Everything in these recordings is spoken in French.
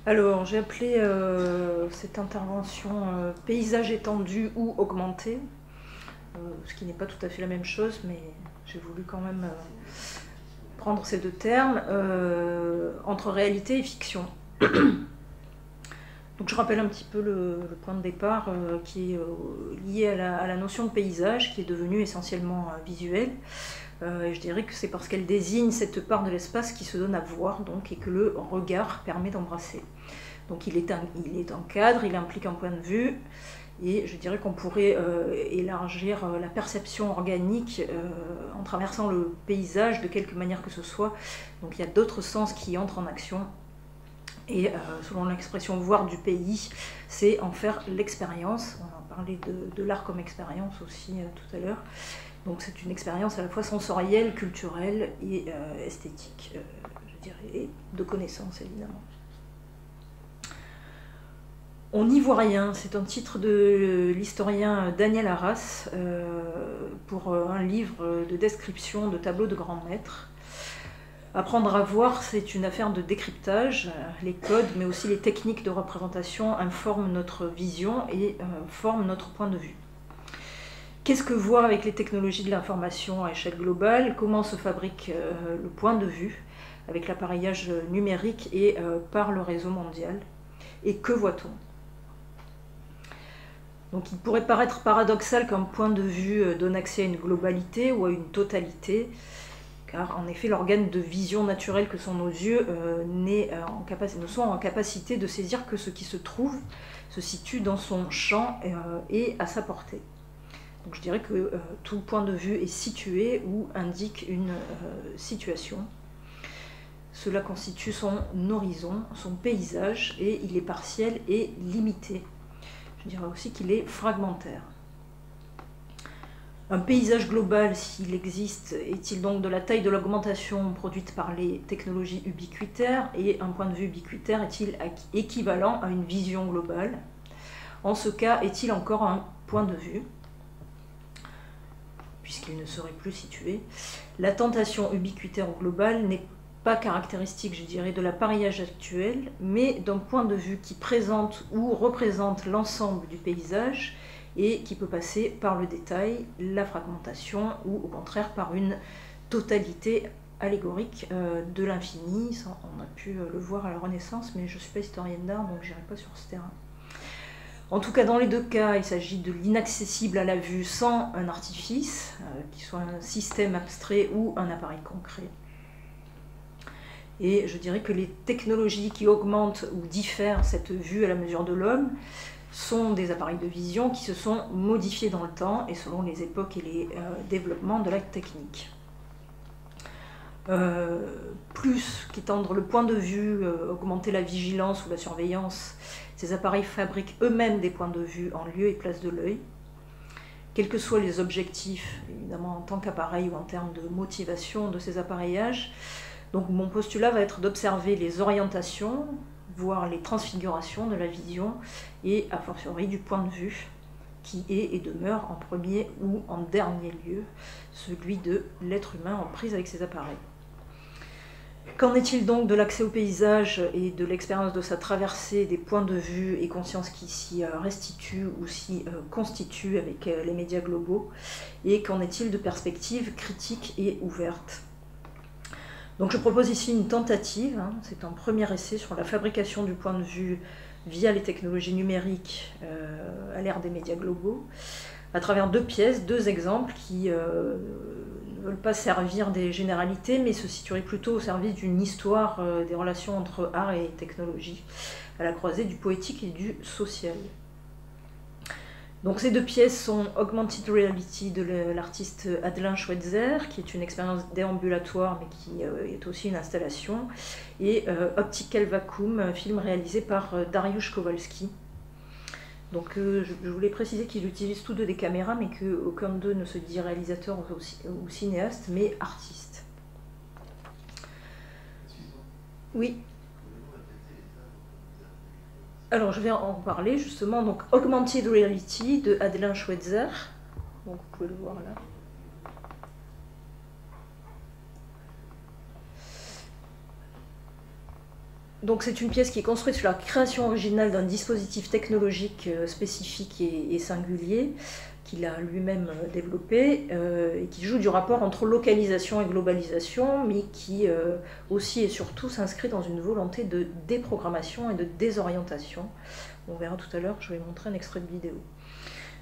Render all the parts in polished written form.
Alors, j'ai appelé cette intervention paysage étendu ou augmenté, ce qui n'est pas tout à fait la même chose, mais j'ai voulu quand même prendre ces deux termes, entre réalité et fiction. Donc je rappelle un petit peu le point de départ qui est lié à la notion de paysage, qui est devenue essentiellement visuelle. Et je dirais que c'est parce qu'elle désigne cette part de l'espace qui se donne à voir, donc, et que le regard permet d'embrasser. Donc il est un cadre, il implique un point de vue, et je dirais qu'on pourrait élargir la perception organique en traversant le paysage de quelque manière que ce soit. Donc il y a d'autres sens qui entrent en action, et selon l'expression voir du pays, c'est en faire l'expérience. On a parlé de l'art comme expérience aussi tout à l'heure. Donc c'est une expérience à la fois sensorielle, culturelle et esthétique, je dirais, et de connaissance évidemment. On n'y voit rien, c'est un titre de l'historien Daniel Arras pour un livre de description de tableaux de grands maîtres. Apprendre à voir, c'est une affaire de décryptage. Les codes, mais aussi les techniques de représentation informent notre vision et forment notre point de vue. Qu'est-ce que voir avec les technologies de l'information à échelle globale? Comment se fabrique le point de vue avec l'appareillage numérique et par le réseau mondial? Et que voit-on? Donc il pourrait paraître paradoxal qu'un point de vue donne accès à une globalité ou à une totalité, car en effet l'organe de vision naturelle que sont nos yeux ne sont en capacité de saisir que ce qui se trouve, se situe dans son champ et à sa portée. Donc je dirais que tout point de vue est situé ou indique une situation. Cela constitue son horizon, son paysage, et il est partiel et limité. Je dirais aussi qu'il est fragmentaire. Un paysage global, s'il existe, est-il donc de la taille de l'augmentation produite par les technologies ubiquitaires, et un point de vue ubiquitaire est-il équivalent à une vision globale? En ce cas, est-il encore un point de vue, puisqu'il ne serait plus situé? La tentation ubiquitaire ou globale n'est pas caractéristique, je dirais, de l'appareillage actuel, mais d'un point de vue qui présente ou représente l'ensemble du paysage et qui peut passer par le détail, la fragmentation ou au contraire par une totalité allégorique de l'infini. On a pu le voir à la Renaissance, mais je ne suis pas historienne d'art, donc je n'irai pas sur ce terrain. En tout cas, dans les deux cas, il s'agit de l'inaccessible à la vue sans un artifice, qui soit un système abstrait ou un appareil concret. Et je dirais que les technologies qui augmentent ou diffèrent cette vue à la mesure de l'homme sont des appareils de vision qui se sont modifiés dans le temps et selon les époques et les développements de la technique. Plus qu'étendre le point de vue, augmenter la vigilance ou la surveillance, ces appareils fabriquent eux-mêmes des points de vue en lieu et place de l'œil. Quels que soient les objectifs, évidemment en tant qu'appareil ou en termes de motivation de ces appareillages, donc mon postulat va être d'observer les orientations, voire les transfigurations de la vision et a fortiori du point de vue qui est et demeure en premier ou en dernier lieu celui de l'être humain en prise avec ses appareils. Qu'en est-il donc de l'accès au paysage et de l'expérience de sa traversée des points de vue et consciences qui s'y restituent ou s'y constituent avec les médias globaux? Et qu'en est-il de perspectives critiques et ouvertes? Donc je propose ici une tentative, c'est un premier essai sur la fabrication du point de vue via les technologies numériques à l'ère des médias globaux, à travers deux pièces, deux exemples qui ne veulent pas servir des généralités, mais se situeraient plutôt au service d'une histoire des relations entre art et technologie, à la croisée du poétique et du social. Donc ces deux pièces sont Augmented Reality de l'artiste Adelin Schweitzer, qui est une expérience déambulatoire mais qui est aussi une installation, et Optical Vacuum, film réalisé par Dariusz Kowalski. Donc je voulais préciser qu'ils utilisent tous deux des caméras, mais qu'aucun d'eux ne se dit réalisateur ou cinéaste, mais artiste. Oui. Alors je vais en parler justement, donc Augmented Reality de Adelin Schweitzer, donc vous pouvez le voir là. Donc c'est une pièce qui est construite sur la création originale d'un dispositif technologique spécifique et singulier qu'il a lui-même développé et qui joue du rapport entre localisation et globalisation, mais qui aussi et surtout s'inscrit dans une volonté de déprogrammation et de désorientation. On verra tout à l'heure, je vais montrer un extrait de vidéo.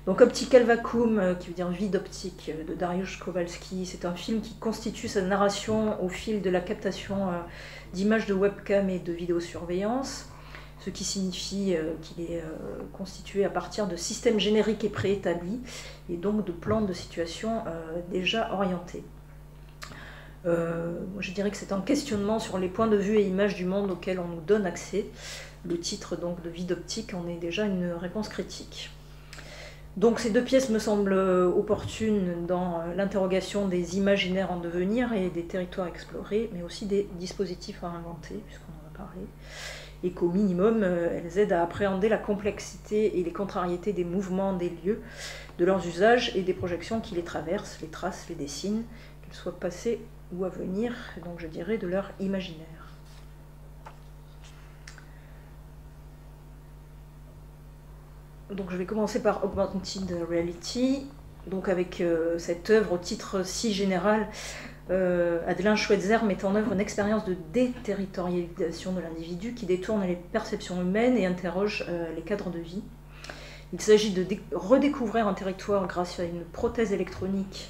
Donc Optical Vacuum, qui veut dire vide optique, de Dariusz Kowalski, c'est un film qui constitue sa narration au fil de la captation d'images de webcam et de vidéosurveillance, ce qui signifie qu'il est constitué à partir de systèmes génériques et préétablis, et donc de plans de situation déjà orientés. Je dirais que c'est un questionnement sur les points de vue et images du monde auxquels on nous donne accès. Le titre donc de vide optique en est déjà une réponse critique. Donc ces deux pièces me semblent opportunes dans l'interrogation des imaginaires en devenir et des territoires explorés, mais aussi des dispositifs à inventer, puisqu'on en a parlé, et qu'au minimum, elles aident à appréhender la complexité et les contrariétés des mouvements des lieux, de leurs usages et des projections qui les traversent, les tracent, les dessinent, qu'elles soient passées ou à venir, donc je dirais de leur imaginaire. Donc je vais commencer par Augmented Reality, donc avec cette œuvre au titre si général, Adelin Schweitzer met en œuvre une expérience de déterritorialisation de l'individu qui détourne les perceptions humaines et interroge les cadres de vie. Il s'agit de redécouvrir un territoire grâce à une prothèse électronique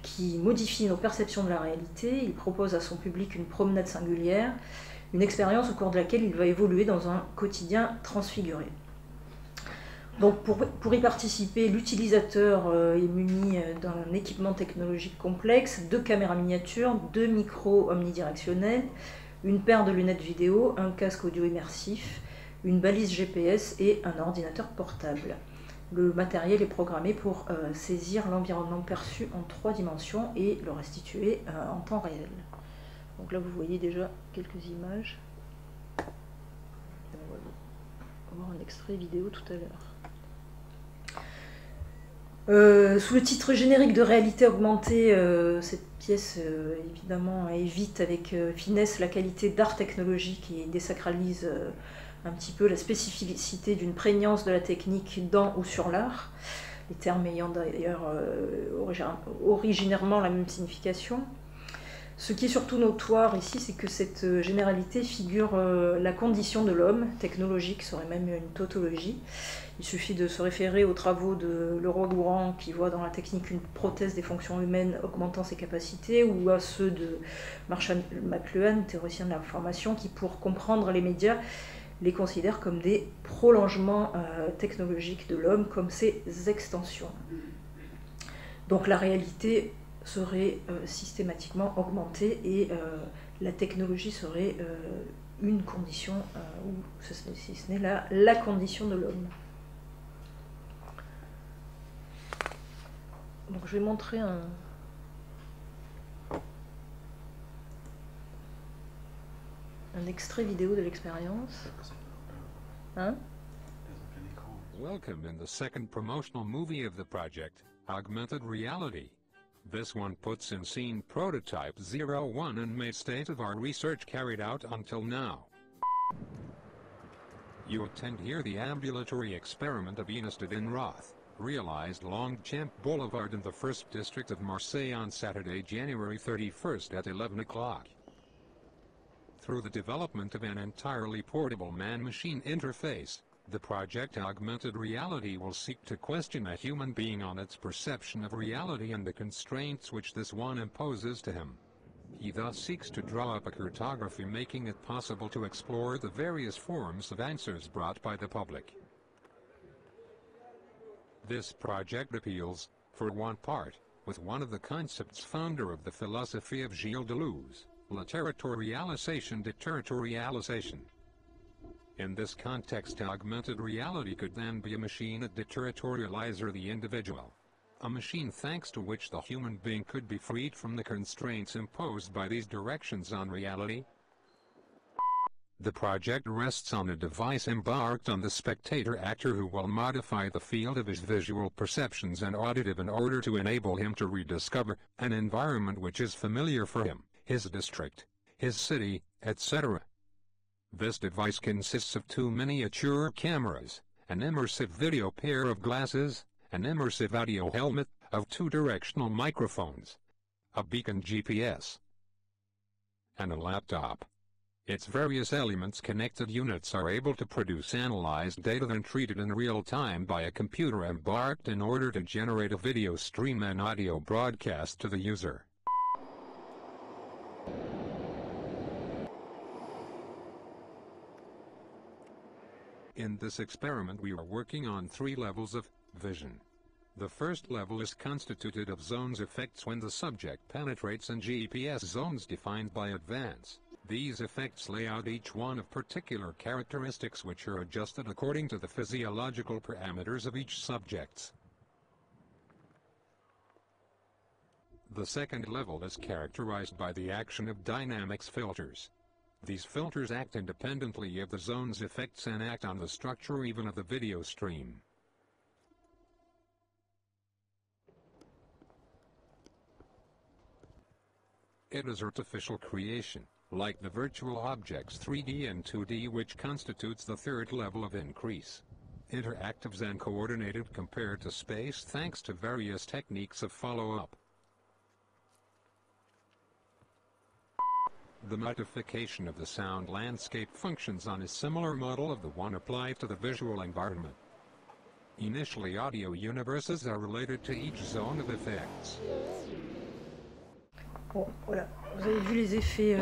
qui modifie nos perceptions de la réalité. Il propose à son public une promenade singulière, une expérience au cours de laquelle il va évoluer dans un quotidien transfiguré. Donc pour y participer, l'utilisateur est muni d'un équipement technologique complexe, 2 caméras miniatures, 2 micros omnidirectionnels, une paire de lunettes vidéo, un casque audio immersif, une balise GPS et un ordinateur portable. Le matériel est programmé pour saisir l'environnement perçu en 3 dimensions et le restituer en temps réel. Donc là vous voyez déjà quelques images. On va voir un extrait vidéo tout à l'heure. Sous le titre générique de réalité augmentée, cette pièce évidemment évite avec finesse la qualité d'art technologique et désacralise un petit peu la spécificité d'une prégnance de la technique dans ou sur l'art, les termes ayant d'ailleurs originairement la même signification. Ce qui est surtout notoire ici, c'est que cette généralité figure la condition de l'homme, technologique serait même une tautologie. Il suffit de se référer aux travaux de Leroy-Gourhan qui voit dans la technique une prothèse des fonctions humaines augmentant ses capacités, ou à ceux de Marshall McLuhan, théoricien de l'information, qui pour comprendre les médias les considère comme des prolongements technologiques de l'homme, comme ses extensions. Donc la réalité serait systématiquement augmentée et la technologie serait une condition, ou si ce n'est la condition de l'homme. Donc je vais montrer un extrait vidéo de l'expérience. Hein? Welcome in the second promotional movie of the project, Augmented Reality. This one puts in scene prototype 01 and made state-of-art research carried out until now. You attend here the ambulatory experiment of Inestad Roth, realized Longchamp Boulevard in the 1st District of Marseille on Saturday, January 31st at 11 o'clock. Through the development of an entirely portable man-machine interface, the project Augmented Reality will seek to question a human being on its perception of reality and the constraints which this one imposes to him. He thus seeks to draw up a cartography making it possible to explore the various forms of answers brought by the public. This project appeals, for one part, with one of the concepts founder of the philosophy of Gilles Deleuze, la territorialisation deterritorialisation. In this context, augmented reality could then be a machine that deterritorializes the individual. A machine thanks to which the human being could be freed from the constraints imposed by these directions on reality. The project rests on a device embarked on the spectator actor who will modify the field of his visual perceptions and auditive in order to enable him to rediscover an environment which is familiar for him, his district, his city, etc. This device consists of two miniature cameras, an immersive video pair of glasses, an immersive audio helmet, of two directional microphones, a beacon GPS, and a laptop. Its various elements connected units are able to produce analyzed data then treated in real time by a computer embarked in order to generate a video stream and audio broadcast to the user. In this experiment we are working on 3 levels of vision. The first level is constituted of zones effects when the subject penetrates in GPS zones defined by advance. These effects lay out each one of particular characteristics which are adjusted according to the physiological parameters of each subject. The second level is characterized by the action of dynamics filters. These filters act independently of the zone's effects and act on the structure even of the video stream. It is artificial creation, like the virtual objects 3D and 2D, which constitutes the third level of increase. Interactive and coordinated compared to space thanks to various techniques of follow-up. The modification of the sound landscape functions on a similar model of the one applied to the visual environment. Initially, audio universes are related to each zone of effects. Bon, voilà, vous avez vu les effets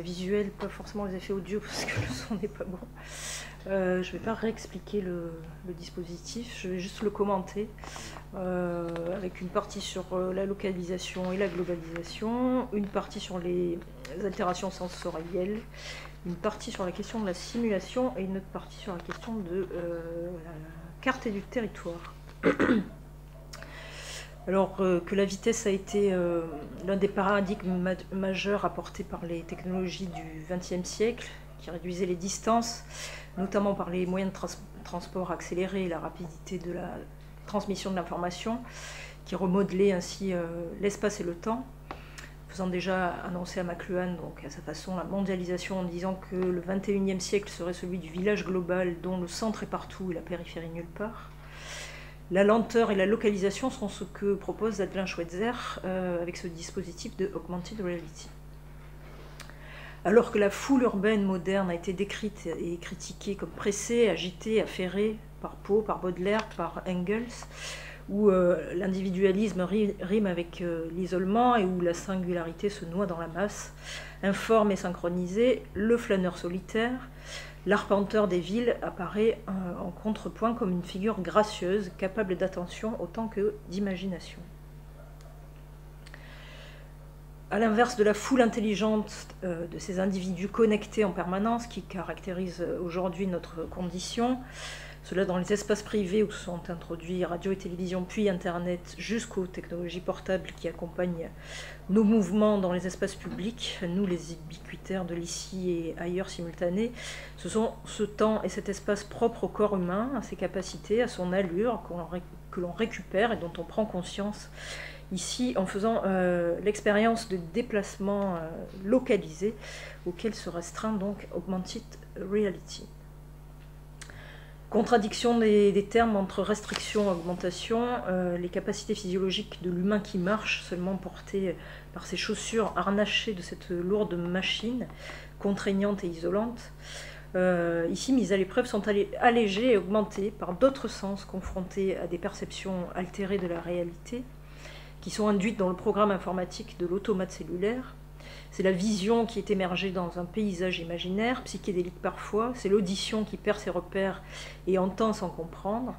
visuels, pas forcément les effets audio parce que le son n'est pas bon. Je ne vais pas réexpliquer le dispositif, je vais juste le commenter avec une partie sur la localisation et la globalisation, une partie sur les altérations sensorielles, une partie sur la question de la simulation et une autre partie sur la question de la carte et du territoire. Alors que la vitesse a été l'un des paradigmes majeurs apportés par les technologies du XXe siècle, qui réduisaient les distances, notamment par les moyens de transport accélérés et la rapidité de la transmission de l'information, qui remodelaient ainsi l'espace et le temps, faisant déjà annoncer à McLuhan, donc à sa façon, la mondialisation en disant que le XXIe siècle serait celui du village global dont le centre est partout et la périphérie nulle part. La lenteur et la localisation sont ce que propose Adrien Schweitzer avec ce dispositif de Augmented Reality. Alors que la foule urbaine moderne a été décrite et critiquée comme pressée, agitée, affairée par Poe, par Baudelaire, par Engels, où l'individualisme rime avec l'isolement et où la singularité se noie dans la masse, informe et synchronisé, le flâneur solitaire, l'arpenteur des villes apparaît en contrepoint comme une figure gracieuse, capable d'attention autant que d'imagination. À l'inverse de la foule intelligente de ces individus connectés en permanence qui caractérise aujourd'hui notre condition, cela dans les espaces privés où sont introduits radio et télévision puis Internet jusqu'aux technologies portables qui accompagnent nos mouvements dans les espaces publics, nous les ubiquitaires de l'ici et ailleurs simultanés, ce sont ce temps et cet espace propre au corps humain, à ses capacités, à son allure que l'on récupère et dont on prend conscience ici en faisant l'expérience de déplacements localisés auxquels se restreint donc Augmented Reality. Contradiction des termes entre restriction et augmentation, les capacités physiologiques de l'humain qui marche, seulement portées par ses chaussures harnachées de cette lourde machine, contraignante et isolante, ici mises à l'épreuve, sont allégées et augmentées par d'autres sens confrontés à des perceptions altérées de la réalité, qui sont induites dans le programme informatique de l'automate cellulaire. C'est la vision qui est émergée dans un paysage imaginaire, psychédélique parfois, c'est l'audition qui perd ses repères et entend sans comprendre.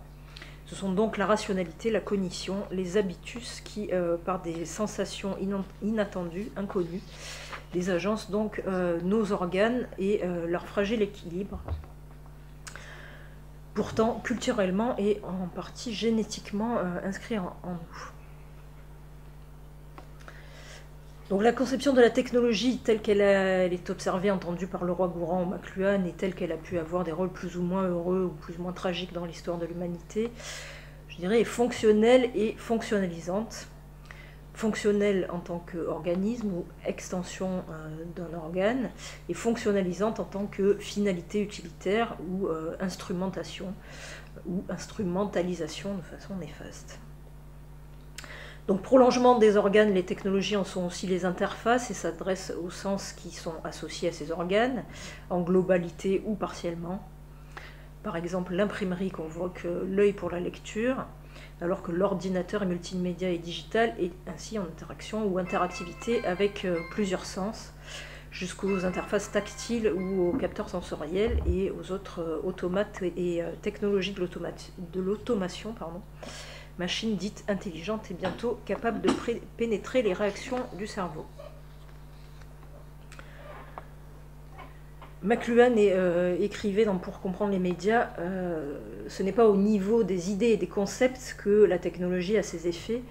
Ce sont donc la rationalité, la cognition, les habitus qui, par des sensations inattendues, inconnues, les agencent donc nos organes et leur fragile équilibre. Pourtant, culturellement et en partie génétiquement inscrit en nous. Donc la conception de la technologie telle qu'elle est observée, entendue par le roi Gourand ou McLuhan, et telle qu'elle a pu avoir des rôles plus ou moins heureux ou plus ou moins tragiques dans l'histoire de l'humanité, je dirais, est fonctionnelle et fonctionnalisante. fonctionnelle en tant qu'organisme ou extension d'un organe, et fonctionnalisante en tant que finalité utilitaire ou instrumentation ou instrumentalisation de façon néfaste. Donc, prolongement des organes, les technologies en sont aussi les interfaces et s'adressent aux sens qui sont associés à ces organes, en globalité ou partiellement. Par exemple, l'imprimerie convoque l'œil pour la lecture, alors que l'ordinateur est multimédia et digital et ainsi en interaction ou interactivité avec plusieurs sens, jusqu'aux interfaces tactiles ou aux capteurs sensoriels et aux autres automates et technologies de l'automation, machines dites intelligentes et bientôt capables de pénétrer les réactions du cerveau. McLuhan écrivait dans Pour comprendre les médias, ce n'est pas au niveau des idées et des concepts que la technologie a ses effets,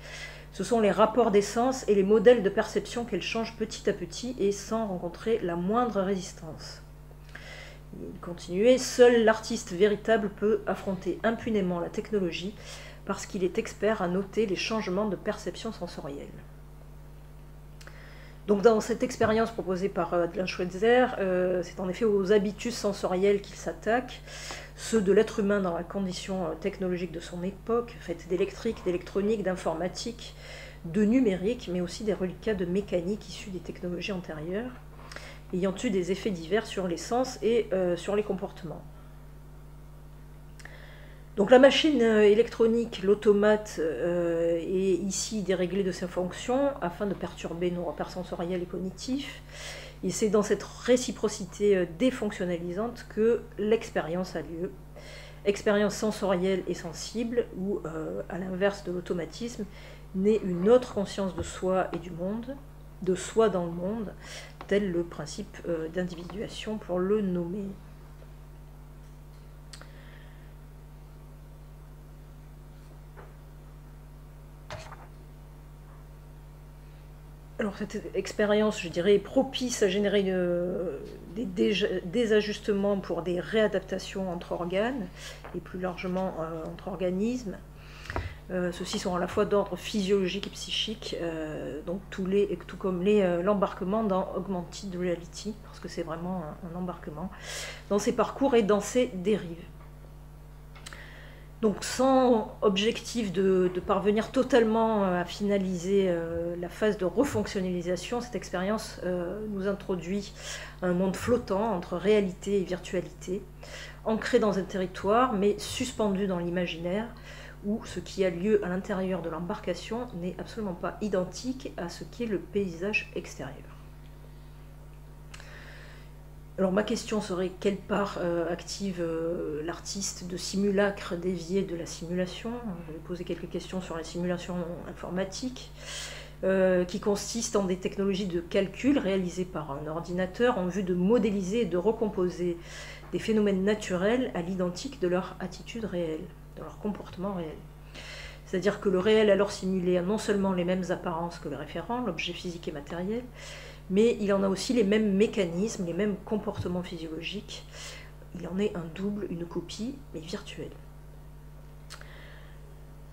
ce sont les rapports des sens et les modèles de perception qu'elle change petit à petit et sans rencontrer la moindre résistance. Il continuait, seul l'artiste véritable peut affronter impunément la technologie parce qu'il est expert à noter les changements de perception sensorielle. Donc dans cette expérience proposée par Adrien Schweitzer, c'est en effet aux habitus sensoriels qu'il s'attaque, ceux de l'être humain dans la condition technologique de son époque, faite d'électrique, d'électronique, d'informatique, de numérique, mais aussi des reliquats de mécanique issus des technologies antérieures, ayant eu des effets divers sur les sens et sur les comportements. Donc la machine électronique, l'automate, est ici déréglée de ses fonctions afin de perturber nos repères sensoriels et cognitifs. Et c'est dans cette réciprocité défonctionnalisante que l'expérience a lieu. Expérience sensorielle et sensible, où, à l'inverse de l'automatisme, naît une autre conscience de soi et du monde, de soi dans le monde, tel le principe d'individuation pour le nommer. Alors cette expérience, je dirais, est propice à générer des ajustements pour des réadaptations entre organes et plus largement entre organismes. Ceux-ci sont à la fois d'ordre physiologique et psychique, donc tout comme l'embarquement dans Augmented Reality, parce que c'est vraiment un embarquement, dans ses parcours et dans ses dérives. Donc sans objectif de parvenir totalement à finaliser la phase de refonctionnalisation, cette expérience nous introduit un monde flottant entre réalité et virtualité, ancré dans un territoire mais suspendu dans l'imaginaire, où ce qui a lieu à l'intérieur de l'embarcation n'est absolument pas identique à ce qu'est le paysage extérieur. Alors ma question serait quelle part active l'artiste de simulacre dévié de la simulation. Je vais poser quelques questions sur la simulation informatique, qui consiste en des technologies de calcul réalisées par un ordinateur en vue de modéliser et de recomposer des phénomènes naturels à l'identique de leur attitude réelle, de leur comportement réel. C'est-à-dire que le réel alors simulé a non seulement les mêmes apparences que le référent, l'objet physique et matériel, mais il en a aussi les mêmes mécanismes, les mêmes comportements physiologiques. Il en est un double, une copie, mais virtuelle.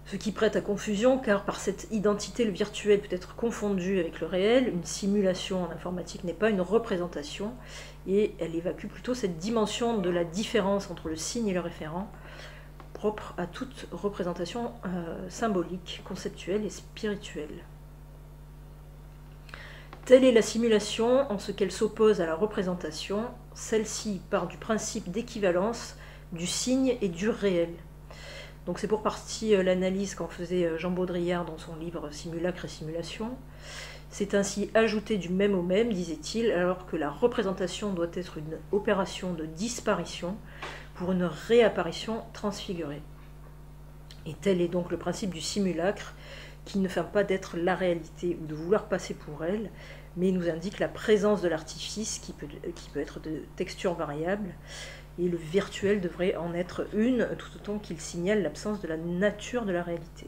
Ce qui prête à confusion, car par cette identité, le virtuel peut être confondu avec le réel. Une simulation en informatique n'est pas une représentation, et elle évacue plutôt cette dimension de la différence entre le signe et le référent, propre à toute représentation symbolique, conceptuelle et spirituelle. Telle est la simulation en ce qu'elle s'oppose à la représentation. Celle-ci part du principe d'équivalence du signe et du réel. Donc c'est pour partie l'analyse qu'en faisait Jean Baudrillard dans son livre Simulacre et simulation. C'est ainsi ajouter du même au même, disait-il, alors que la représentation doit être une opération de disparition pour une réapparition transfigurée. Et tel est donc le principe du simulacre, qui ne feint pas d'être la réalité ou de vouloir passer pour elle, mais nous indique la présence de l'artifice qui peut être de texture variable, et le virtuel devrait en être une, tout autant qu'il signale l'absence de la nature de la réalité.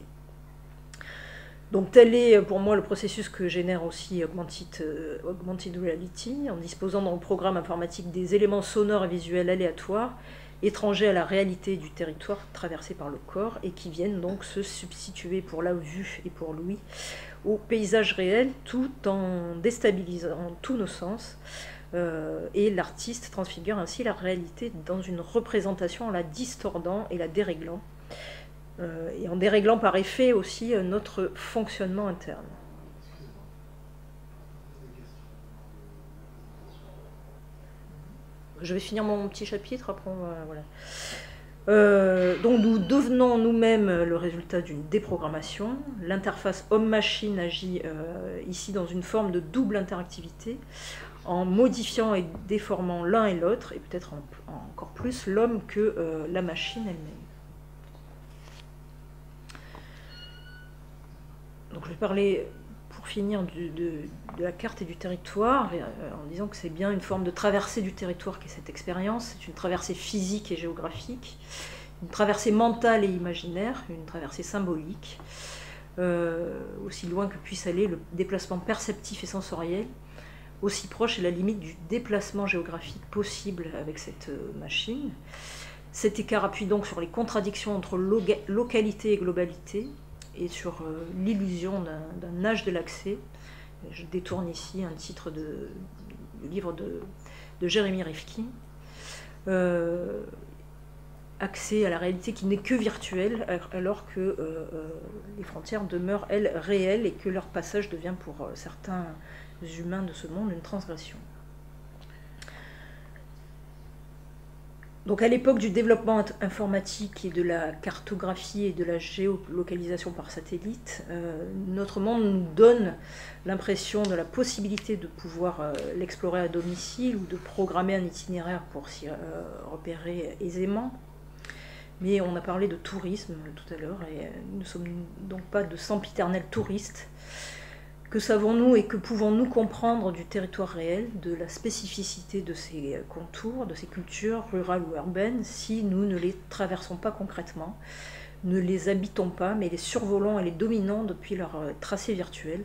Donc tel est pour moi le processus que génère aussi Augmented Reality, en disposant dans le programme informatique des éléments sonores et visuels aléatoires, étrangers à la réalité du territoire traversé par le corps et qui viennent donc se substituer pour la vue et pour l'ouïe au paysage réel tout en déstabilisant tous nos sens. Et l'artiste transfigure ainsi la réalité dans une représentation en la distordant et la déréglant, et en déréglant par effet aussi notre fonctionnement interne. Je vais finir mon petit chapitre, après on va, voilà. Donc nous devenons nous-mêmes le résultat d'une déprogrammation. L'interface homme-machine agit ici dans une forme de double interactivité, en modifiant et déformant l'un et l'autre, et peut-être encore plus l'homme que la machine elle-même. Donc je vais parler, pour finir, de la carte et du territoire, en disant que c'est bien une forme de traversée du territoire qu'est cette expérience. C'est une traversée physique et géographique, une traversée mentale et imaginaire, une traversée symbolique, aussi loin que puisse aller le déplacement perceptif et sensoriel, aussi proche est la limite du déplacement géographique possible avec cette machine. Cet écart appuie donc sur les contradictions entre localité et globalité, et sur l'illusion d'un âge de l'accès. Je détourne ici un titre du livre de Jérémy Rifkin. Accès à la réalité qui n'est que virtuelle, alors que les frontières demeurent, elles, réelles, et que leur passage devient pour certains humains de ce monde une transgression. Donc à l'époque du développement informatique et de la cartographie et de la géolocalisation par satellite, notre monde nous donne l'impression de la possibilité de pouvoir l'explorer à domicile ou de programmer un itinéraire pour s'y repérer aisément. Mais on a parlé de tourisme tout à l'heure, et nous ne sommes donc pas de sempiternels touristes. Que savons-nous et que pouvons-nous comprendre du territoire réel, de la spécificité de ses contours, de ses cultures, rurales ou urbaines, si nous ne les traversons pas concrètement, ne les habitons pas, mais les survolons et les dominons depuis leur tracé virtuel,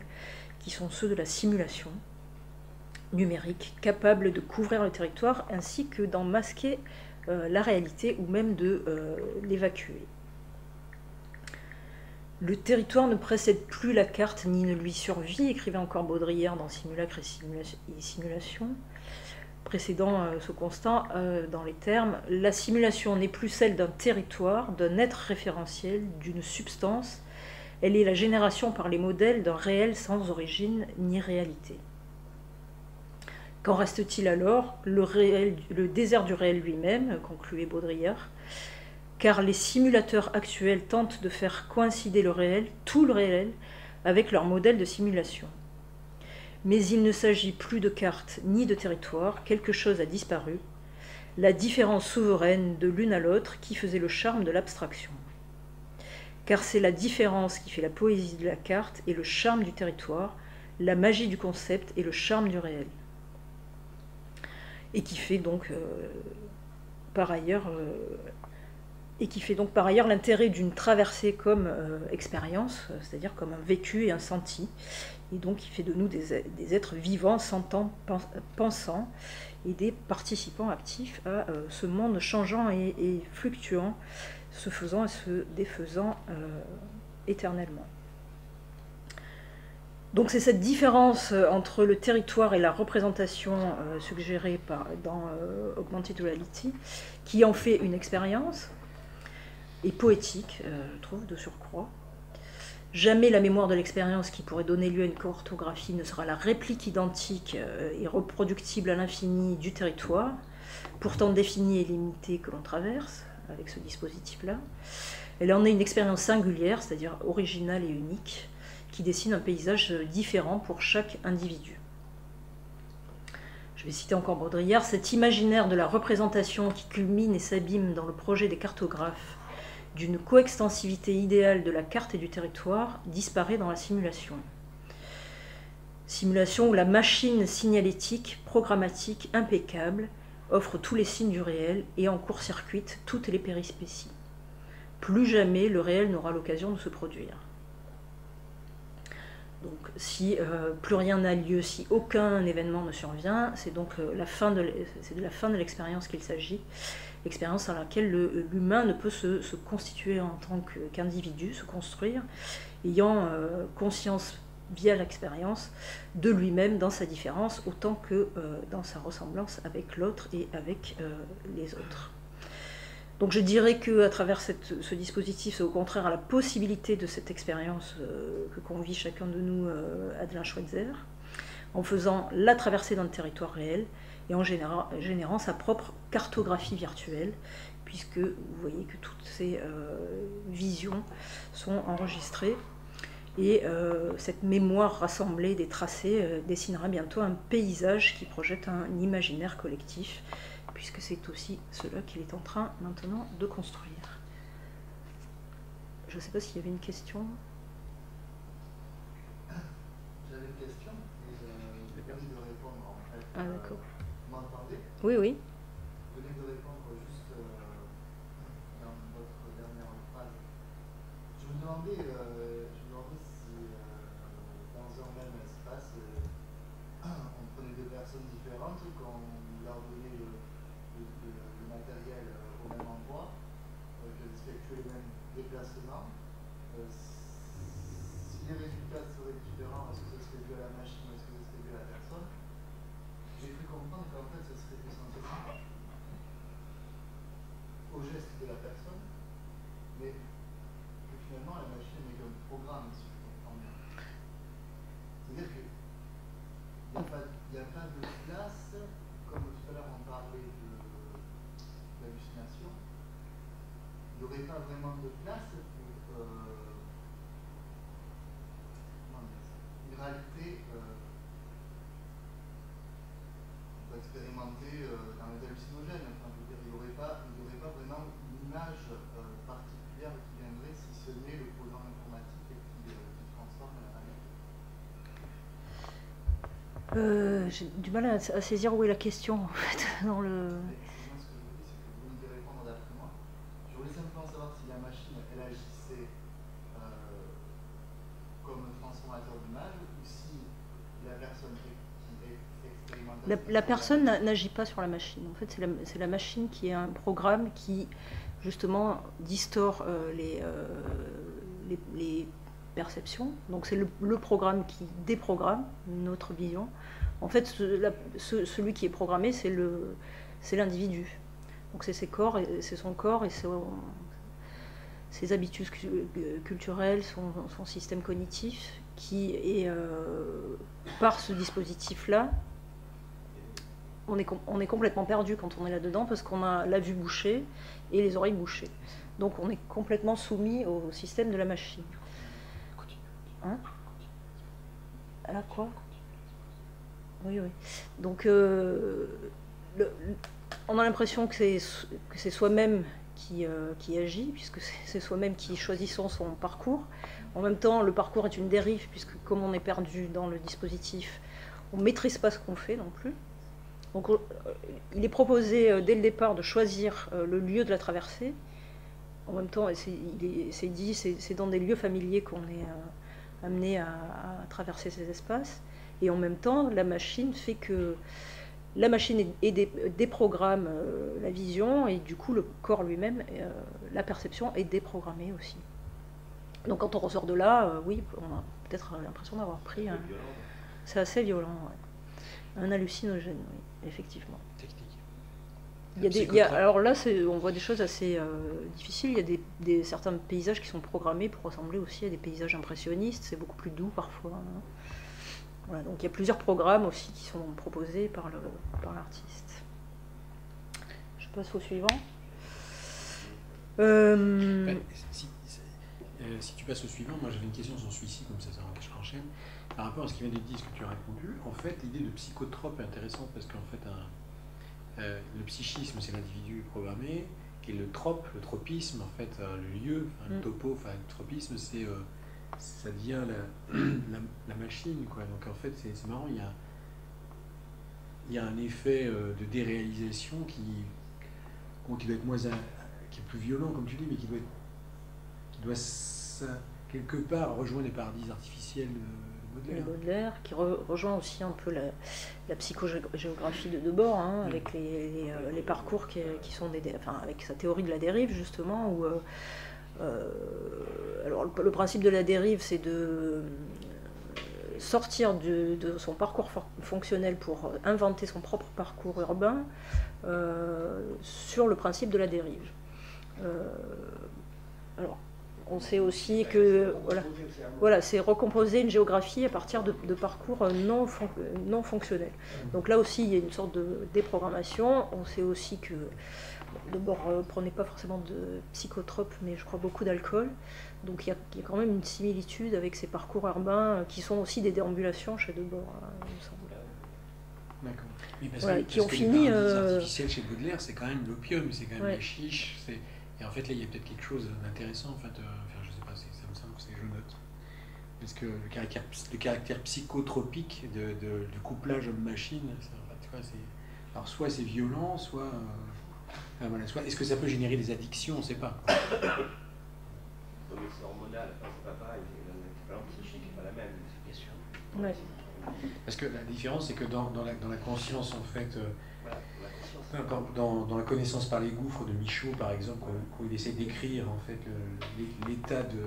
qui sont ceux de la simulation numérique, capable de couvrir le territoire ainsi que d'en masquer la réalité ou même de l'évacuer. Le territoire ne précède plus la carte ni ne lui survit, écrivait encore Baudrillard dans Simulacre et Simulation, précédant ce constat dans les termes « La simulation n'est plus celle d'un territoire, d'un être référentiel, d'une substance, elle est la génération par les modèles d'un réel sans origine ni réalité. » Qu'en reste-t-il alors? Le désert du réel lui-même, concluait Baudrillard, car les simulateurs actuels tentent de faire coïncider le réel, tout le réel, avec leur modèle de simulation. Mais il ne s'agit plus de carte ni de territoire, quelque chose a disparu, la différence souveraine de l'une à l'autre qui faisait le charme de l'abstraction. Car c'est la différence qui fait la poésie de la carte et le charme du territoire, la magie du concept et le charme du réel. Et qui fait donc par ailleurs l'intérêt d'une traversée comme expérience, c'est-à-dire comme un vécu et un senti, et donc qui fait de nous des êtres vivants, sentants, pensants, et des participants actifs à ce monde changeant et fluctuant, se faisant et se défaisant éternellement. Donc c'est cette différence entre le territoire et la représentation suggérée dans Augmented Reality qui en fait une expérience, et poétique, je trouve, de surcroît. Jamais la mémoire de l'expérience qui pourrait donner lieu à une cartographie ne sera la réplique identique et reproductible à l'infini du territoire, pourtant défini et limité, que l'on traverse avec ce dispositif-là. Elle en est une expérience singulière, c'est-à-dire originale et unique, qui dessine un paysage différent pour chaque individu. Je vais citer encore Baudrillard, cet imaginaire de la représentation qui culmine et s'abîme dans le projet des cartographes d'une coextensivité idéale de la carte et du territoire disparaît dans la simulation. Simulation où la machine signalétique, programmatique, impeccable, offre tous les signes du réel et en court-circuite toutes les périspéties. Plus jamais le réel n'aura l'occasion de se produire. Donc si plus rien n'a lieu, si aucun événement ne survient, c'est donc la fin de l'expérience qu'il s'agit, l'expérience dans laquelle l'humain ne peut se constituer en tant qu'individu, se construire, ayant conscience via l'expérience de lui-même dans sa différence autant que dans sa ressemblance avec l'autre et avec les autres. Donc je dirais qu'à travers ce dispositif, c'est au contraire à la possibilité de cette expérience que convie chacun de nous Adelin Schweitzer, en faisant la traversée d'un territoire réel et en générant sa propre cartographie virtuelle, puisque vous voyez que toutes ces visions sont enregistrées. Et cette mémoire rassemblée des tracés dessinera bientôt un paysage qui projette un imaginaire collectif, puisque c'est aussi cela qu'il est en train maintenant de construire. Je ne sais pas s'il y avait une question. J'avais une question, mais j'ai pas envie de répondre en fait. Ah d'accord. Vous m'entendez? Oui, oui. Vous venez de répondre juste dans votre dernière phrase. Je me demandais si dans un même espace, on prenait deux personnes différentes, qu'on leur donnait le matériel au même endroit, qu'elles effectuaient les mêmes déplacements. Si les résultats seraient différents, est-ce que ce serait dû à la machine ou est-ce que ce serait dû à la personne? J'ai cru comprendre qu'en fait ce serait essentiellement au geste de la personne, mais que finalement la machine n'est qu'un programme, si je comprends bien. C'est-à-dire qu'il n'y a pas de place, comme tout à l'heure on parlait d'hallucination, il n'y aurait pas vraiment de place pour une réalité qu'on peut expérimenter dans les hallucinogènes. Enfin, je veux dire, il n'y aurait pas vraiment une image particulière qui viendrait, si ce n'est le programme informatique qui transforme la réalité. J'ai du mal à saisir où est la question en fait dans le. Excusez-moi, ce que je vous dis, c'est que vous devez répondre d'après moi. Je voulais simplement savoir si la machine, elle agissait comme un transformateur d'image ou si la personne qui est expérimentée. La personne n'agit pas sur la machine. En fait, c'est la machine qui est un programme qui, justement, distord les perceptions. Donc, c'est le programme qui déprogramme notre vision. En fait, celui qui est programmé, c'est l'individu. Donc, c'est son corps et ses habitudes culturelles, son système cognitif, qui est, par ce dispositif-là, on est complètement perdu quand on est là-dedans parce qu'on a la vue bouchée et les oreilles bouchées. Donc on est complètement soumis au système de la machine. Hein? À quoi? Oui, oui. Donc on a l'impression que c'est soi-même qui agit, puisque c'est soi-même qui choisissons son parcours. En même temps, le parcours est une dérive, puisque comme on est perdu dans le dispositif, on ne maîtrise pas ce qu'on fait non plus. Donc il est proposé dès le départ de choisir le lieu de la traversée. En même temps, c'est dit, c'est dans des lieux familiers qu'on est amené à traverser ces espaces. Et en même temps, la machine fait que la machine déprogramme la vision et du coup le corps lui-même, la perception est déprogrammée aussi. Donc quand on ressort de là, oui, on a peut-être l'impression d'avoir pris un... C'est assez violent, ouais. Un hallucinogène, oui, effectivement. Technique. Alors là, on voit des choses assez difficiles. Il y a certains paysages qui sont programmés pour ressembler aussi à des paysages impressionnistes. C'est beaucoup plus doux parfois. Hein. Voilà, donc il y a plusieurs programmes aussi qui sont proposés par l'artiste. Je passe au suivant. Si tu passes au suivant, moi j'avais une question sur celui-ci, comme ça j'enchaîne. Par rapport à ce qui vient d'être dit, ce que tu as répondu, en fait, l'idée de psychotrope est intéressante parce qu'en fait, le psychisme, c'est l'individu programmé, et le tropisme, en fait, le lieu, le topo, le tropisme, ça devient la machine, quoi. Donc en fait, c'est marrant, il y a un effet de déréalisation qui doit être qui est plus violent, comme tu dis, mais qui doit quelque part rejoindre les paradis artificiels et Baudelaire, qui rejoint aussi un peu la psychogéographie de Debord, hein, avec les parcours qui sont avec sa théorie de la dérive, justement, où alors le principe de la dérive, c'est de sortir de son parcours fonctionnel pour inventer son propre parcours urbain sur le principe de la dérive. Alors, on sait aussi que voilà, c'est recomposer une géographie à partir de parcours non fonctionnels. Donc là aussi, il y a une sorte de déprogrammation. On sait aussi que Debord ne prenait pas forcément de psychotropes, mais je crois beaucoup d'alcool. Donc il y a quand même une similitude avec ces parcours urbains qui sont aussi des déambulations chez Debord, il me semble. D'accord. Mais parce Voilà, que, qui ont parce fini. Les paradis artificiels chez Baudelaire, c'est quand même l'opium, c'est quand même Ouais. la chiche. Et en fait, là, il y a peut-être quelque chose d'intéressant. En fait, enfin, je sais pas, ça me semble que c'est je note. Parce que le caractère psychotropique du couplage homme-machine, en fait, tu vois, alors soit c'est violent, soit. Enfin, voilà, est-ce que ça peut générer des addictions? On ne sait pas. Non, mais c'est hormonal, enfin, c'est pas pareil, l'expérience psychique n'est pas la même, bien sûr. Ouais. Parce que la différence, c'est que dans la conscience, en fait, Voilà, la conscience. dans la connaissance par les gouffres de Michaud, par exemple, où il essaie d'écrire en fait l'état de.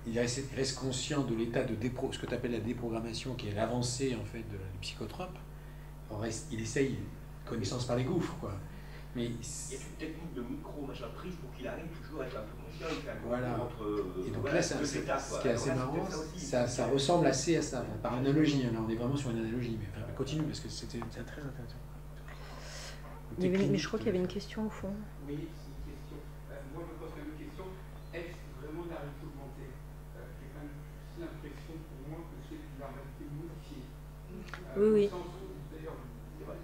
Il reste conscient de l'état de ce que tu appelles la déprogrammation, qui est l'avancée en fait du psychotrope. Il essaye connaissance par les gouffres, quoi. Mais il y a une technique de micro-machin prise pour qu'il arrive toujours à être un peu conscient. Voilà. Et donc voilà, là, ce qui est assez marrant, ça ressemble assez à ça, par analogie. Là, on est vraiment sur une analogie. Mais enfin, continue, parce que c'est très intéressant. Mais je crois qu'il y avait une question au fond. Oui, c'est une question. Moi, je me pose la même question. Est-ce vraiment la réalité augmentée? J'ai quand même l'impression pour moi que c'est de la réalité modifiée. Oui. Au sens où, d'ailleurs, c'est vrai,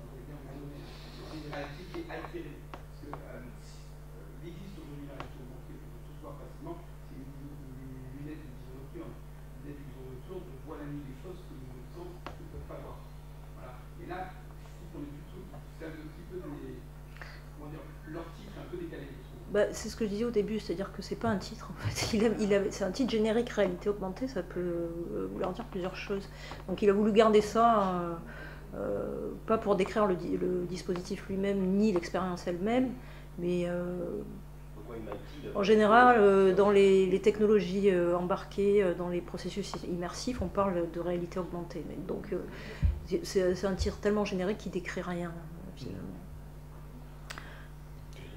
c'est une réalité qui est altérée. Parce que il existe aujourd'hui la réalité augmentée, on peut tous voir facilement, c'est une lunette de vision nocturne. Une lunette de vision nocturne, on voit la nuit des choses que nos sens ne peuvent pas voir. Voilà. Et là, on est plutôt, c'est un petit peu leur titre un peu décalé. Bah, c'est ce que je disais au début, c'est-à-dire que c'est pas un titre en fait. C'est un titre générique réalité augmentée, ça peut vouloir dire plusieurs choses. Donc il a voulu garder ça, pas pour décrire le dispositif lui-même ni l'expérience elle-même, mais en général, dans les technologies embarquées, dans les processus immersifs, on parle de réalité augmentée. Mais donc c'est un titre tellement générique qui décrit rien finalement.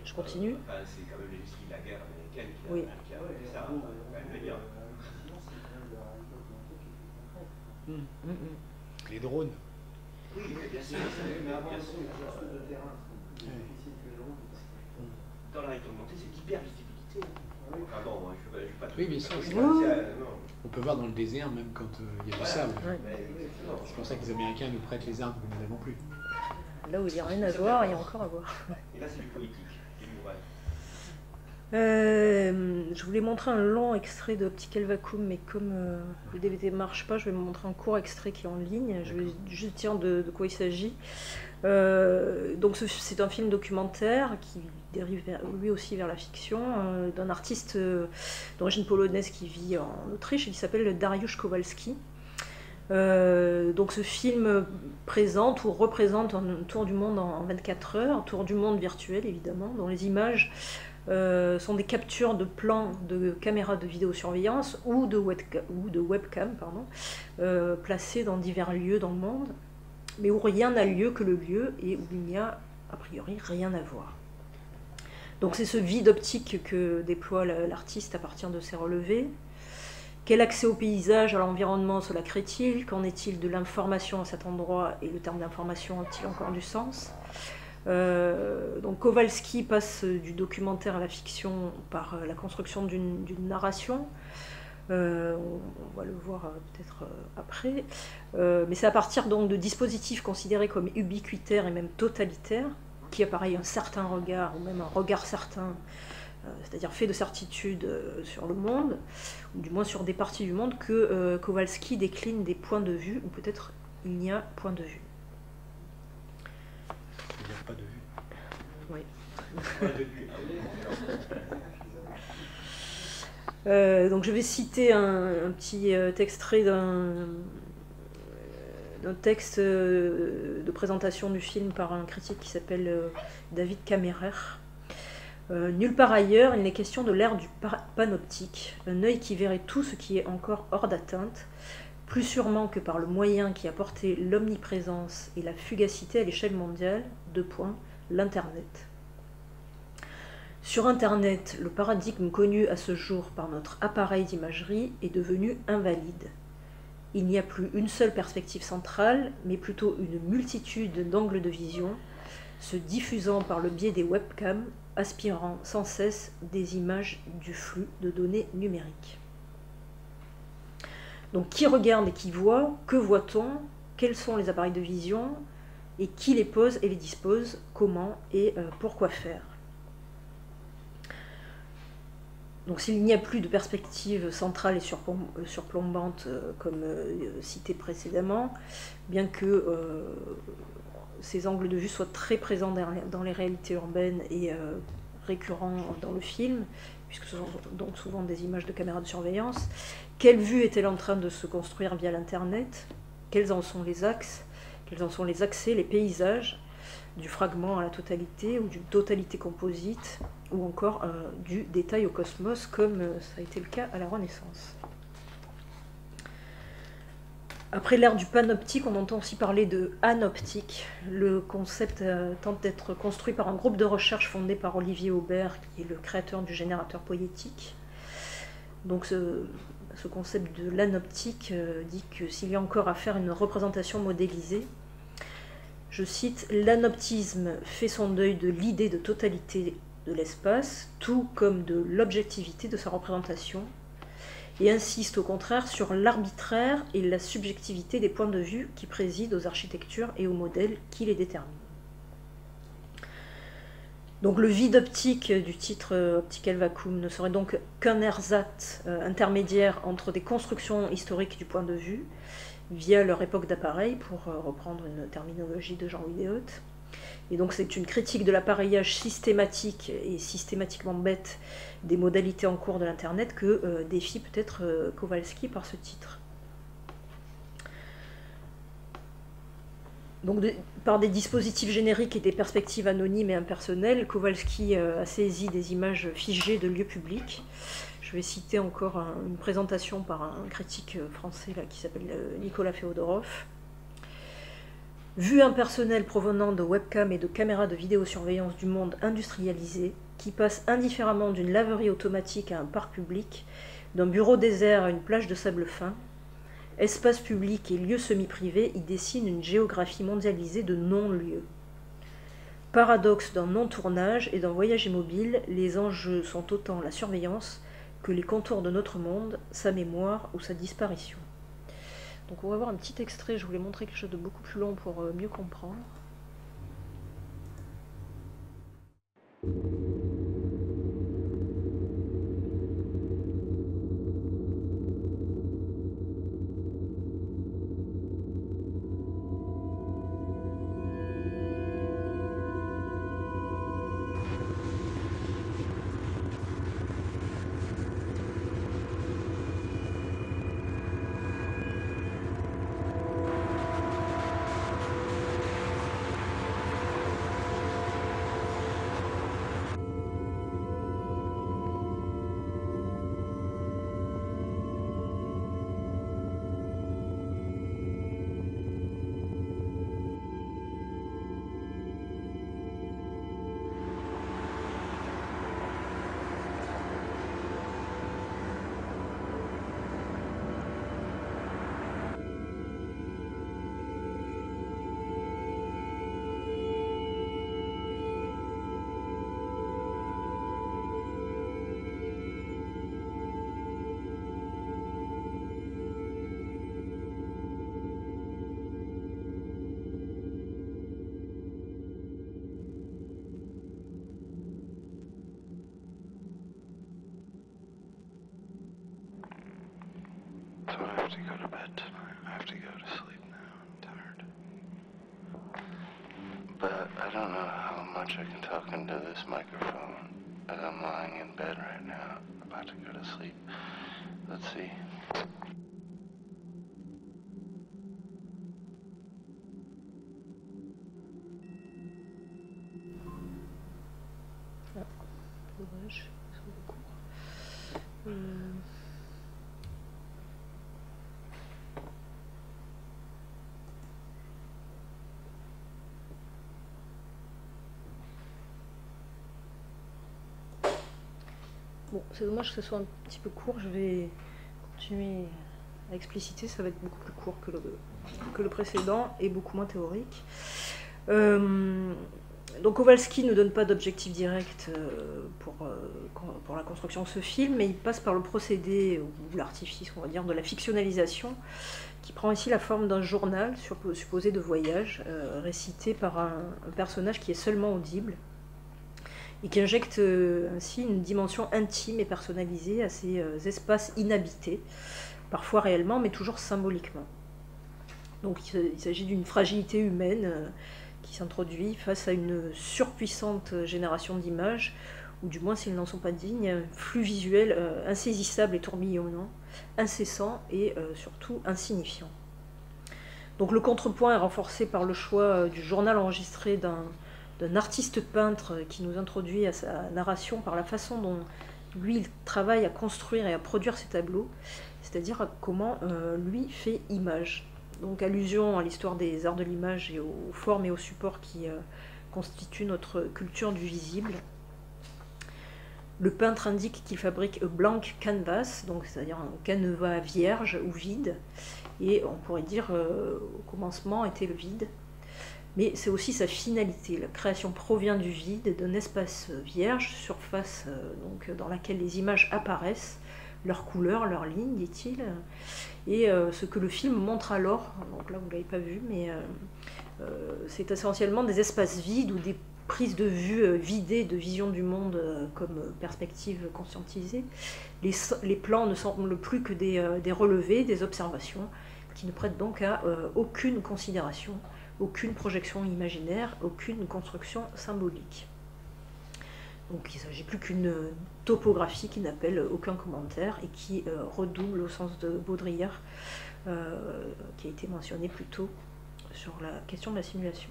Je continue. Enfin, c'est quand même l'industrie de la guerre américaine qui a Oui. fait ça, on peut quand même le dire. Les drones. Oui, mais bien sûr, bien sûr. Dans la réalité augmentée, c'est l'hypervisibilité. Enfin bon, je vais pas tout. Oui, bien sûr. Non. On peut voir dans le désert, même quand il y a du sable. Ouais. C'est pour ça que les Américains nous prêtent les armes que nous n'avons plus. Là où il n'y a rien à voir, il y a encore à voir. Et là, c'est du politique, c'est du moral. Je voulais montrer un long extrait de Optical Vacuum, mais comme le DVD ne marche pas, je vais vous montrer un court extrait qui est en ligne. Je vais juste dire de quoi il s'agit. Donc c'est un film documentaire qui dérive lui aussi vers la fiction, d'un artiste d'origine polonaise qui vit en Autriche et qui s'appelle Dariusz Kowalski. Donc ce film présente ou représente un tour du monde en 24 heures, un tour du monde virtuel évidemment, dont les images sont des captures de plans de caméras de vidéosurveillance ou de webcam placées dans divers lieux dans le monde, mais où rien n'a lieu que le lieu et où il n'y a a priori rien à voir. Donc c'est ce vide optique que déploie l'artiste à partir de ses relevés. Quel accès au paysage, à l'environnement cela crée-t-il? Qu'en est-il de l'information à cet endroit? Et le terme d'information a-t-il encore du sens? Donc Kowalski passe du documentaire à la fiction par la construction d'une narration. On va le voir peut-être après. Mais c'est à partir donc de dispositifs considérés comme ubiquitaires et même totalitaires, qui appareillent un certain regard, ou même un regard certain, c'est-à-dire fait de certitude sur le monde, ou du moins sur des parties du monde, que Kowalski décline des points de vue, ou peut-être il n'y a point de vue. Il n'y a pas de vue. Oui. Donc je vais citer un petit extrait d'un texte de présentation du film par un critique qui s'appelle David Kammerer. Nulle part ailleurs, il n'est question de l'ère du panoptique, un œil qui verrait tout ce qui est encore hors d'atteinte, plus sûrement que par le moyen qui a porté l'omniprésence et la fugacité à l'échelle mondiale, l'Internet. Sur Internet, le paradigme connu à ce jour par notre appareil d'imagerie est devenu invalide. Il n'y a plus une seule perspective centrale, mais plutôt une multitude d'angles de vision, se diffusant par le biais des webcams, aspirant sans cesse des images du flux de données numériques. Donc qui regarde et qui voit, que voit-on, quels sont les appareils de vision, et qui les pose et les dispose, comment et pourquoi faire. Donc s'il n'y a plus de perspective centrale et surplombante comme cité précédemment, bien que ces angles de vue soient très présents dans les réalités urbaines et récurrents dans le film, puisque ce sont donc souvent des images de caméras de surveillance, quelle vue est-elle en train de se construire via l'Internet? Quels en sont les axes? Quels en sont les accès, les paysages, du fragment à la totalité ou d'une totalité composite, ou encore du détail au cosmos, comme ça a été le cas à la Renaissance. Après l'ère du panoptique, on entend aussi parler de anoptique. Le concept tente d'être construit par un groupe de recherche fondé par Olivier Aubert, qui est le créateur du générateur poétique. Donc ce concept de l'anoptique dit que s'il y a encore à faire une représentation modélisée, je cite, « L'anoptisme fait son deuil de l'idée de totalité de l'espace, tout comme de l'objectivité de sa représentation, et insiste au contraire sur l'arbitraire et la subjectivité des points de vue qui président aux architectures et aux modèles qui les déterminent. » Donc le vide optique du titre Optical Vacuum ne serait donc qu'un ersatz intermédiaire entre des constructions historiques du point de vue, via leur époque d'appareil, pour reprendre une terminologie de Jean Widehout. Et donc c'est une critique de l'appareillage systématique et systématiquement bête des modalités en cours de l'Internet que défie peut-être Kowalski par ce titre. Donc par des dispositifs génériques et des perspectives anonymes et impersonnelles, Kowalski a saisi des images figées de lieux publics. Je vais citer encore une présentation par un critique français là, qui s'appelle Nicolas Féodorov. Vue impersonnelle provenant de webcams et de caméras de vidéosurveillance du monde industrialisé, qui passe indifféremment d'une laverie automatique à un parc public, d'un bureau désert à une plage de sable fin, espace public et lieux semi-privés y dessinent une géographie mondialisée de non-lieux. Paradoxe d'un non-tournage et d'un voyage immobile, les enjeux sont autant la surveillance que les contours de notre monde, sa mémoire ou sa disparition. Donc on va voir un petit extrait, je voulais montrer quelque chose de beaucoup plus long pour mieux comprendre. So I have to go to bed tonight. I have to go to sleep now. I'm tired. But I don't know how much I can talk into this microphone as I'm lying in bed right now. about to go to sleep. Let's see. Dommage, ils sont beaucoup. Bon, c'est dommage que ce soit un petit peu court, je vais continuer à expliciter, ça va être beaucoup plus court que le précédent et beaucoup moins théorique. Donc Kowalski ne donne pas d'objectif direct pour la construction de ce film, mais il passe par le procédé, ou l'artifice, on va dire, de la fictionnalisation, qui prend ici la forme d'un journal supposé de voyage, récité par un personnage qui est seulement audible, et qui injecte ainsi une dimension intime et personnalisée à ces espaces inhabités, parfois réellement, mais toujours symboliquement. Donc il s'agit d'une fragilité humaine qui s'introduit face à une surpuissante génération d'images, ou du moins s'ils n'en sont pas dignes, un flux visuel insaisissable et tourbillonnant, incessant et surtout insignifiant. Donc le contrepoint est renforcé par le choix du journal enregistré d'un artiste peintre qui nous introduit à sa narration par la façon dont lui il travaille à construire et à produire ses tableaux, c'est-à-dire comment lui fait image. Donc allusion à l'histoire des arts de l'image et aux formes et aux supports qui constituent notre culture du visible. Le peintre indique qu'il fabrique a blank canvas, donc c'est-à-dire un canevas vierge ou vide, et on pourrait dire au commencement était le vide. Mais c'est aussi sa finalité. La création provient du vide, d'un espace vierge, surface donc, dans laquelle les images apparaissent, leurs couleurs, leurs lignes, dit-il. Et ce que le film montre alors, donc là vous ne l'avez pas vu, mais c'est essentiellement des espaces vides ou des prises de vue vidées de vision du monde comme perspective conscientisée. Les plans ne semblent plus que des relevés, des observations, qui ne prêtent donc à aucune considération, aucune projection imaginaire, aucune construction symbolique. Donc il ne s'agit plus qu'une topographie qui n'appelle aucun commentaire et qui redouble au sens de Baudrillard, qui a été mentionné plus tôt sur la question de la simulation.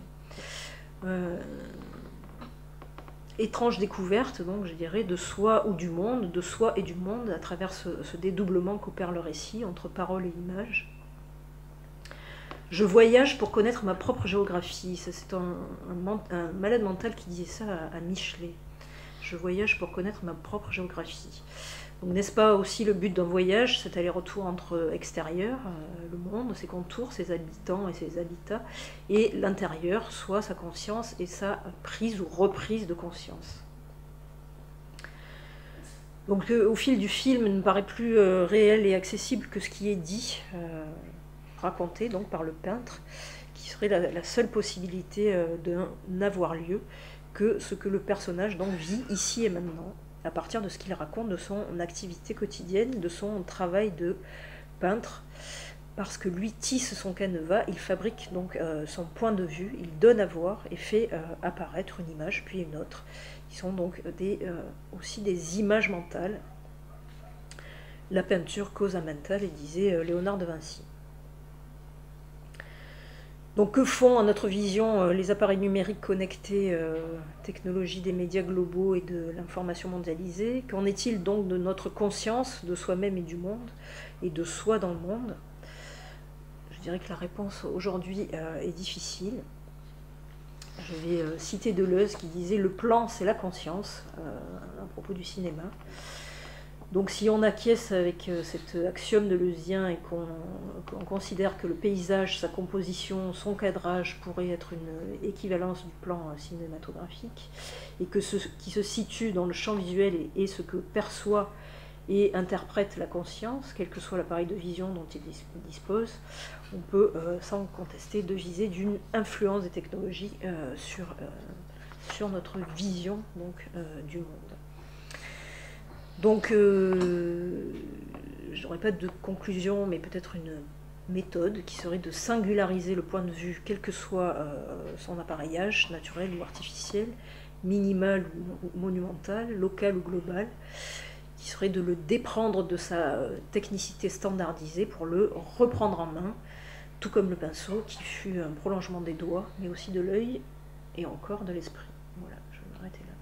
Étrange découverte, donc je dirais, de soi ou du monde, de soi et du monde, à travers ce dédoublement qu'opère le récit entre parole et image. Je voyage pour connaître ma propre géographie. C'est un malade mental qui disait ça à Michelet. Je voyage pour connaître ma propre géographie. Donc n'est-ce pas aussi le but d'un voyage, cet aller-retour entre extérieur, le monde, ses contours, ses habitants et ses habitats, et l'intérieur, soit sa conscience et sa prise ou reprise de conscience. Donc au fil du film, il ne paraît plus réel et accessible que ce qui est dit, raconté donc par le peintre, qui serait la seule possibilité de n'avoir lieu que ce que le personnage donc vit ici et maintenant, à partir de ce qu'il raconte de son activité quotidienne, de son travail de peintre, parce que lui tisse son canevas, il fabrique donc son point de vue, il donne à voir et fait apparaître une image puis une autre, qui sont donc aussi des images mentales. La peinture causa mentale, disait Léonard de Vinci. Donc que font à notre vision les appareils numériques connectés, technologie des médias globaux et de l'information mondialisée? Qu'en est-il donc de notre conscience, de soi-même et du monde, et de soi dans le monde? Je dirais que la réponse aujourd'hui est difficile. Je vais citer Deleuze qui disait « Le plan, c'est la conscience » à propos du cinéma. Donc si on acquiesce avec cet axiome deleuzien et qu'on considère que le paysage, sa composition, son cadrage pourrait être une équivalence du plan cinématographique, et que ce qui se situe dans le champ visuel est ce que perçoit et interprète la conscience, quel que soit l'appareil de vision dont il dispose, on peut sans contester deviser d'une influence des technologies sur notre vision donc, du monde. Donc, je n'aurais pas de conclusion, mais peut-être une méthode qui serait de singulariser le point de vue, quel que soit son appareillage, naturel ou artificiel, minimal ou monumental, local ou global, qui serait de le déprendre de sa technicité standardisée pour le reprendre en main, tout comme le pinceau qui fut un prolongement des doigts, mais aussi de l'œil et encore de l'esprit. Voilà, je vais m'arrêter là.